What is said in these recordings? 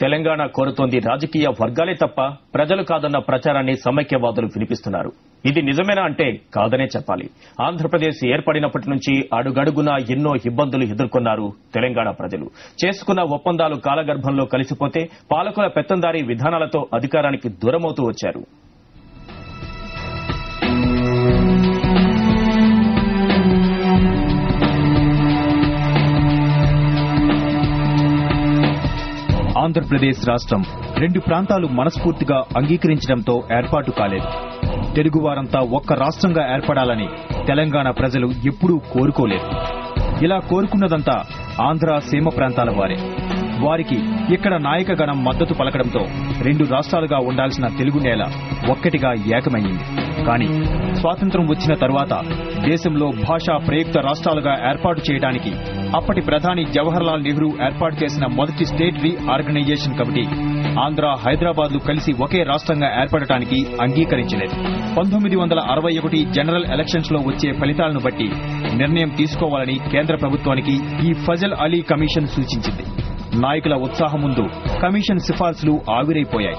తెలంగాణ కోరుతోంది రాజకీయ వర్గాలే తప్ప ప్రజలు కాదన్న ప్రచారాన్ని సమైక్యవాదులు వినిపిస్తున్నారు. ఇది నిజమేనా అంటే కాదనే చెప్పాలి. ఆంధ్రప్రదేశ్ ఏర్పడినప్పటి నుంచి అడుగడుగునా ఎన్నో ఇబ్బందులు ఎదుర్కొన్నారు తెలంగాణ ప్రజలు. చేసుకున్న ఒప్పందాలు కాలగర్భంలో కలిసిపోతే పాలకుల పెత్తందారీ విధానాలతో అధికారానికి దూరమవుతూ వచ్చారు. ఆంధ్రప్రదేశ్ రాష్ట్రం 2 ప్రాంతాలు మనస్ఫూర్తిగా అంగీకరించడంతో ఏర్పాటు కాలేదు. తెలుగువారంతా ఒక్క రాష్ట్రంగా ఏర్పడాలని తెలంగాణ ప్రజలు ఎప్పుడూ కోరుకోలేదు. ఇలా కోరుకున్నదంతా ఆంధ్ర సీమ ప్రాంతాల వారే. వారికి ఇక్కడ నాయకగణం మద్దతు పలకడంతో 2 రాష్ట్రాలుగా ఉండాల్సిన తెలుగు నేల ఒక్కటిగా ఏకమైంది. కానీ స్వాతంత్ర్యం వచ్చిన తరువాత దేశంలో భాషా ప్రయుక్త రాష్ట్రాలుగా ఏర్పాటు చేయడానికి అప్పటి ప్రధాని జవహర్లాల్ నెహ్రూ ఏర్పాటు చేసిన మొదటి స్టేట్ రీ ఆర్గనైజేషన్ కమిటీ ఆంధ్ర, హైదరాబాద్లు కలిసి ఒకే రాష్ట్రంగా ఏర్పడటానికి అంగీకరించలేదు. 1961 జనరల్ ఎలక్షన్స్ లో వచ్చే ఫలితాలను బట్టి నిర్ణయం తీసుకోవాలని కేంద్ర ప్రభుత్వానికి ఈ ఫజల్ అలీ కమిషన్ సూచించింది. నాయకుల ఉత్సాహం ముందు కమిషన్ సిఫార్సులు ఆవిరైపోయాయి.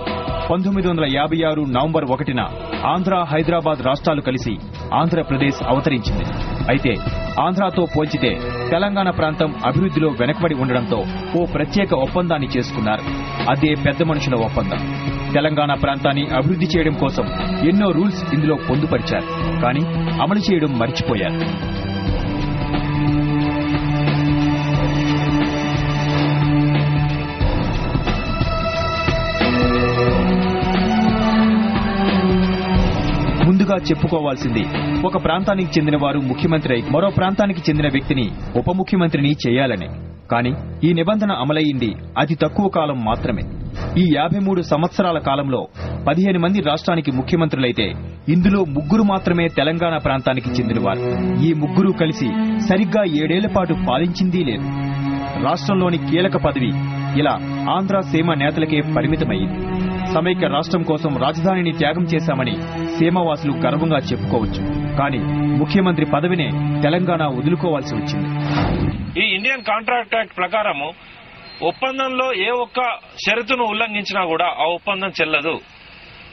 1956 నవంబర్ 1న ఆంధ్ర, హైదరాబాద్ రాష్ట్రాలు కలిసి ఆంధ్రప్రదేశ్ అవతరించింది. అయితే ఆంధ్రాతో పోల్చితే తెలంగాణ ప్రాంతం అభివృద్ధిలో వెనకబడి ఉండడంతో ఓ ప్రత్యేక ఒప్పందాన్ని చేసుకున్నారు. అదే పెద్ద మనుషుల ఒప్పందం. తెలంగాణ ప్రాంతాన్ని అభివృద్ధి చేయడం కోసం ఎన్నో రూల్స్ ఇందులో పొందుపరిచారు. కానీ అమలు చేయడం మర్చిపోయారు. ముందుగా చెప్పుకోవాల్సింది, ఒక ప్రాంతానికి చెందిన వారు ముఖ్యమంత్రి అయి మరో ప్రాంతానికి చెందిన వ్యక్తిని ఉప ముఖ్యమంత్రిని చేయాలని. కానీ ఈ నిబంధన అమలయ్యింది అతి తక్కువ కాలం మాత్రమే. ఈ 53 సంవత్సరాల కాలంలో 15 మంది రాష్ట్రానికి ముఖ్యమంత్రులైతే ఇందులో 3 మాత్రమే తెలంగాణ ప్రాంతానికి చెందినవారు. ఈ 3 కలిసి సరిగ్గా 7 ఏళ్ల పాటు పాలించిందీ లేదు. రాష్ట్రంలోని కీలక పదవి ఇలా ఆంధ్ర సీమ నేతలకే పరిమితమైంది. సమైక్య రాష్ట్రం కోసం రాజధానిని త్యాగం చేశామని సీమవాసులు గర్వంగా చెప్పుకోవచ్చు. కానీ ముఖ్యమంత్రి పదవినే తెలంగాణ వదులుకోవాల్సి వచ్చింది. ఈ ఇండియన్ కాంట్రాక్ట్ యాక్ట్ ప్రకారము ఒప్పందంలో ఏ ఒక్క షరతును ఉల్లంఘించినా కూడా ఆ ఒప్పందం చెల్లదు.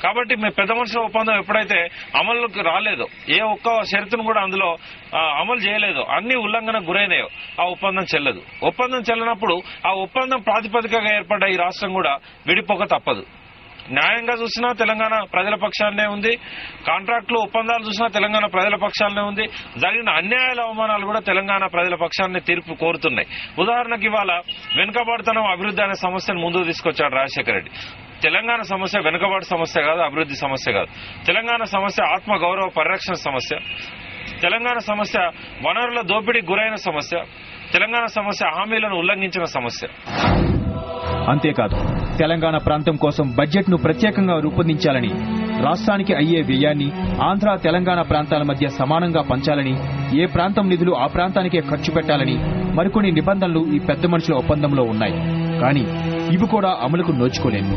కాబట్టి మీ పెద్ద మనుషుల ఒప్పందం ఎప్పుడైతే అమలుకి రాలేదో, ఏ ఒక్క షరతును కూడా అందులో అమలు చేయలేదో, అన్ని ఉల్లంఘనకు గురైనాయో ఆ ఒప్పందం చెల్లదు. ఒప్పందం చెల్లనప్పుడు ఆ ఒప్పందం ప్రాతిపదికగా ఏర్పడ్డ ఈ రాష్ట్రం కూడా విడిపోక తప్పదు. న్యాయంగా చూసినా తెలంగాణ ప్రజల పక్షాన్నే ఉంది, కాంట్రాక్టులు ఒప్పందాలు చూసినా తెలంగాణ ప్రజల పక్షాలనే ఉంది. జరిగిన అన్యాయాల అవమానాలు కూడా తెలంగాణ ప్రజల పక్షాన్ని తీర్పు కోరుతున్నాయి. ఉదాహరణకు ఇవాళ వెనుకబాటుతనం అభివృద్ధి అనే సమస్యను ముందుకు తీసుకొచ్చాడు రాజశేఖర రెడ్డి. తెలంగాణ సమస్య వెనుకబాటు సమస్య కాదు, అభివృద్ధి సమస్య కాదు. తెలంగాణ సమస్య ఆత్మ గౌరవ పరిరక్షణ సమస్య. తెలంగాణ సమస్య వనరుల దోపిడీకి గురైన సమస్య. తెలంగాణ సమస్య హామీలను ఉల్లంఘించిన సమస్య. అంతేకాదు, తెలంగాణ ప్రాంతం కోసం బడ్జెట్ ను ప్రత్యేకంగా రూపొందించాలని, రాష్ట్రానికి అయ్యే వ్యయాన్ని ఆంధ్ర, తెలంగాణ ప్రాంతాల మధ్య సమానంగా పంచాలని, ఏ ప్రాంతం నిధులు ఆ ప్రాంతానికే ఖర్చు పెట్టాలని మరికొన్ని నిబంధనలు ఈ పెద్ద మనుషుల ఒప్పందంలో ఉన్నాయి. కానీ ఇవి కూడా అమలుకు నోచుకోలేదు.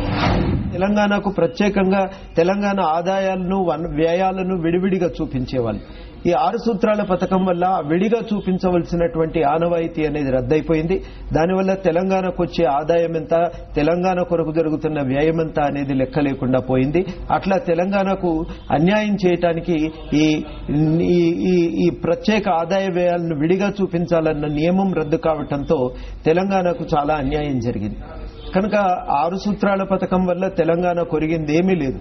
తెలంగాణకు ప్రత్యేకంగా తెలంగాణ ఆదాయాలను, వ్యయాలను విడివిడిగా చూపించేవాళ్ళు. ఈ 6 సూత్రాల పథకం వల్ల విడిగా చూపించవలసినటువంటి ఆనవాయితీ అనేది రద్దయిపోయింది. దానివల్ల తెలంగాణకు వచ్చే ఆదాయం ఎంత, తెలంగాణ కొరకు జరుగుతున్న వ్యయం ఎంత అనేది లెక్క లేకుండా పోయింది. అట్లా తెలంగాణకు అన్యాయం చేయటానికి ఈ ప్రత్యేక ఆదాయ వ్యయాలను విడిగా చూపించాలన్న నియమం రద్దు కావటంతో తెలంగాణకు చాలా అన్యాయం జరిగింది. కనుక 6 సూత్రాల పథకం వల్ల తెలంగాణ కొరిగింది ఏమీ లేదు.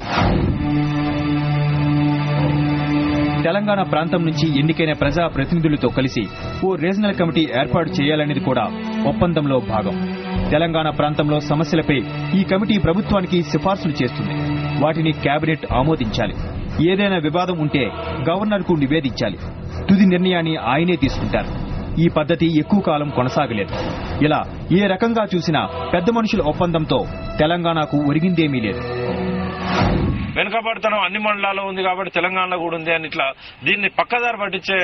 తెలంగాణ ప్రాంతం నుంచి ఎన్నికైన ప్రజా ప్రతినిధులతో కలిసి ఓ రీజనల్ కమిటీ ఏర్పాటు చేయాలనేది కూడా ఒప్పందంలో భాగం. తెలంగాణ ప్రాంతంలో సమస్యలపై ఈ కమిటీ ప్రభుత్వానికి సిఫార్సులు చేస్తుంది. వాటిని కేబినెట్ ఆమోదించాలి. ఏదైనా వివాదం ఉంటే గవర్నర్కు నివేదించాలి. తుది నిర్ణయాన్ని ఆయనే తీసుకుంటారు. ఈ పద్ధతి ఎక్కువ కాలం కొనసాగలేదు. ఇలా ఏ రకంగా చూసినా పెద్ద మనుషుల ఒప్పందంతో తెలంగాణకు ఒరిగిందేమీ లేదు. వెనుకబడతనం అన్ని మండలాల్లో ఉంది కాబట్టి తెలంగాణలో కూడా ఉంది అని ఇట్లా దీన్ని పక్కదారి పట్టించే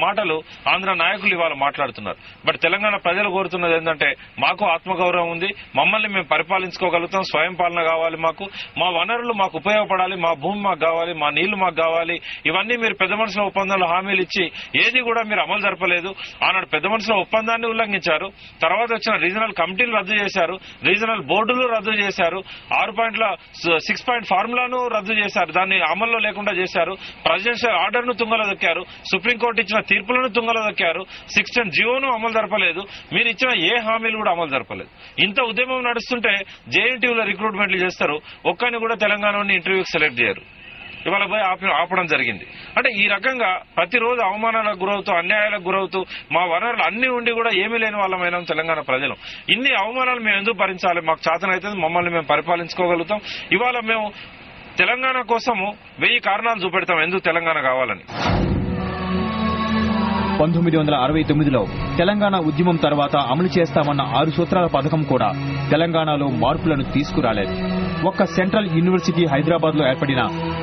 మాటలు ఆంధ్ర నాయకులు ఇవాళ మాట్లాడుతున్నారు. బట్ తెలంగాణ ప్రజలు కోరుతున్నది ఏంటంటే మాకు ఆత్మగౌరవం ఉంది, మమ్మల్ని మేము పరిపాలించుకోగలుగుతాం, స్వయం పాలన కావాలి, మాకు మా వనరులు మాకు ఉపయోగపడాలి, మా భూమి మాకు కావాలి, మా నీళ్లు మాకు కావాలి. ఇవన్నీ మీరు పెద్ద మనుషుల ఒప్పందాలు హామీలు ఇచ్చి ఏది కూడా మీరు అమలు జరపలేదు. ఆనాడు పెద్ద మనుషుల ఒప్పందాన్ని ఉల్లంఘించారు. తర్వాత వచ్చిన రీజనల్ కమిటీలు రద్దు చేశారు, రీజనల్ బోర్డులు రద్దు చేశారు, 6 పాయింట్ ఫార్ములాను రద్దు చేశారు, దాన్ని అమల్లో లేకుండా చేశారు, ప్రెసిడెన్షియల్ ఆర్డర్ ను తుంగలో దొక్కారు, సుప్రీంకోర్టు ఇచ్చిన తీర్పులను తుంగలో దొక్కారు, 610 జియోను అమలు జరపలేదు, మీరు ఇచ్చిన ఏ హామీలు కూడా అమలు జరపలేదు. ఇంత ఉద్యమం నడుస్తుంటే జేఎన్టీయూలో రిక్రూట్మెంట్లు చేస్తారు, ఒక్కరిని కూడా తెలంగాణలోని ఇంటర్వ్యూకి సెలెక్ట్ చేయరు. ఇవాళ పోయి ఆపడం జరిగింది. అంటే ఈ రకంగా ప్రతిరోజు అవమానాలకు గురవుతూ, అన్యాయాలకు గురవుతూ, మా వనరులు అన్ని ఉండి కూడా ఏమీ లేని వాళ్ళమైనా తెలంగాణ ప్రజలు. ఇన్ని అవమానాలు మేము ఎందుకు భరించాలి? మాకు చేతనైతే మమ్మల్ని మేము పరిపాలించుకోగలుగుతాం. ఇవాళ మేము తెలంగాణ కోసము 1000 కారణాలు చూపెడతాం ఎందుకు తెలంగాణ కావాలని. 1969లో తెలంగాణ ఉద్యమం తర్వాత అమలు చేస్తామన్న 6 సూత్రాల పథకం కూడా తెలంగాణలో మార్పులను తీసుకురాలేదు. ఒక్క సెంట్రల్ యూనివర్సిటీ హైదరాబాద్ లో ఏర్పడిన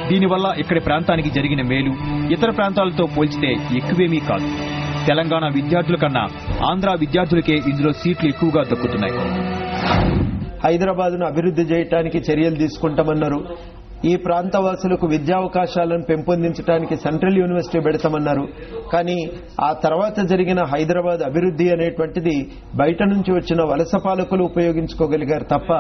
దీనివల్ల ఇక్కడి ప్రాంతానికి జరిగిన మేలు ఇతర ప్రాంతాలతో పోల్చితే ఎక్కువేమీ కాదు. తెలంగాణ విద్యార్థుల కన్నా ఆంధ్ర విద్యార్థులకే ఇందులో సీట్లు ఎక్కువగా దక్కుతున్నాయి. హైదరాబాద్ను అభివృద్ధి చేయడానికి చర్యలు తీసుకుంటామన్నారు. ఈ ప్రాంతవాసులకు విద్యావకాశాలను పెంపొందించడానికి సెంట్రల్ యూనివర్సిటీ పెడతామన్నారు. కానీ ఆ తర్వాత జరిగిన హైదరాబాద్ అభివృద్ధి అనేటువంటిది బయట నుంచి వచ్చిన వలస పాలకులు ఉపయోగించుకోగలిగారు తప్ప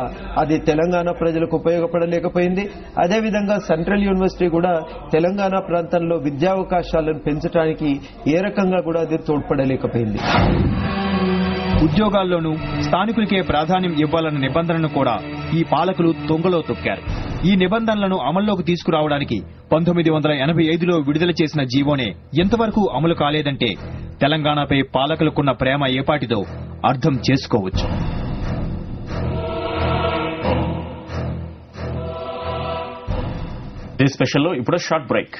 అది తెలంగాణ ప్రజలకు ఉపయోగపడలేకపోయింది. అదేవిధంగా సెంట్రల్ యూనివర్సిటీ కూడా తెలంగాణ ప్రాంతంలో విద్యావకాశాలను పెంచడానికి ఏ రకంగా కూడా అది తోడ్పడలేకపోయింది. ఉద్యోగాల్లోనూ స్థానికులకే ప్రాధాన్యం ఇవ్వాలన్న నిబంధనను కూడా ఈ పాలకులు తొంగలో తొక్కారు. ఈ నిబంధనలను అమల్లోకి తీసుకురావడానికి 1985లో విడుదల చేసిన జీవోనే ఎంతవరకు అమలు కాలేదంటే తెలంగాణపై పాలకులకున్న ప్రేమ ఏపాటిదో అర్థం చేసుకోవచ్చు. ఈ స్పెషల్లో ఇప్పుడు షార్ట్ బ్రేక్.